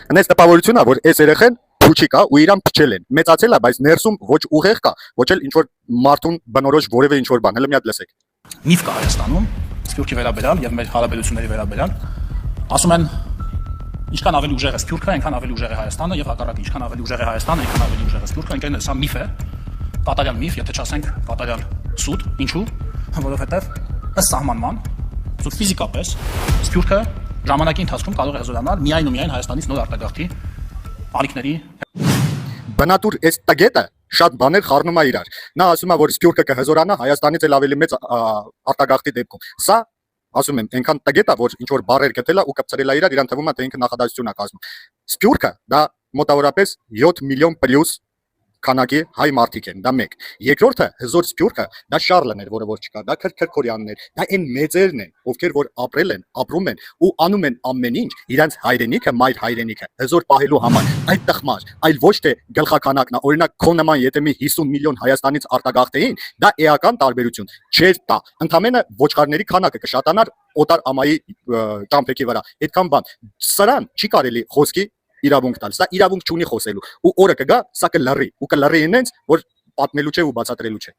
Հենց տպավորությունն է, որ այս երեխեն փուչի կա ու իրան փչել են։ Մեծացել է, բայց ներսում ոչ ուղեղ կա, ոչ էլ ինչ որ մարդուն բնորոշ որևէ ինչ որ բան։ Հələ մի հատ լսեք։ Միֆ կա Հայաստանում Սփյուռքի վերաբերյալ եւ մեր հարաբերությունների վերաբերյալ։ Ասում են ինչքան ավելի ուժեղ է Սփյուռքը, այնքան ավելի ուժեղ է Հայաստանը եւ հակառակը, ինչքան ավելի ուժեղ է Հայաստանը, այնքան ավելի ուժեղ է Սփյուռքը, այնքան սա միֆ է, կատարյալ միֆ, եթե չասենք կատարյալ սուտ, ինչու, որովհետեւ ըստ սահմանման, ֆիզիկապես Սփյուռքը ժամանակի ընթացքում կարող է հզորանալ միայն ու միայն Հայաստանից նոր արտագաղթի ալիքների։ Բնատուր այս տգետը շատ բաներ խառնում է իրար։ Նա ասում է, որ Սփյուռքը կհզորանա Հայաստանից էլ ավելի մեծ արտագաղթի դեպքում։ Սա ասում եմ, այնքան տգետ է, որ ինչ որ բառեր գտել է ու կպցրել է իրար, իրան թվում է, թե ինքը նախադասություն է կազմում։ Սփյուռքը դա մոտավորապես 7 միլիոն պլյուս քանակի հայ մարդիկ են, դա մեկ։ Երկրորդը հզոր Սփյուռքը, դա Շարլն էր, որը որ չկա, դա Քրքորյանն էր, դա այն մեծերն են, ովքեր որ ապրել են, ապրում են ու անում են ամեն ինչ իրենց հայրենիքը, մայր հայրենիքը հզոր պահելու համար։ Այդ տխմար, այլ ոչ թե գլխականակն է։ Օրինակ քո նման եթե մի 50 միլիոն Հայաստանից արտագաղթեին, դա էական տարբերություն չէր տա։ Ընդամենը ոչխարների քանակը կշատանար օտար ամայի ճամփեքի վրա։ Այդքան բան։ Սրան չի կարելի խոսքի իրավունք տալ, սա իրավունք չունի խոսելու ու օրը կգա, սա կլռի ու կլռի ինձ, որ պատմելու չէ ու բացատրելու չէ։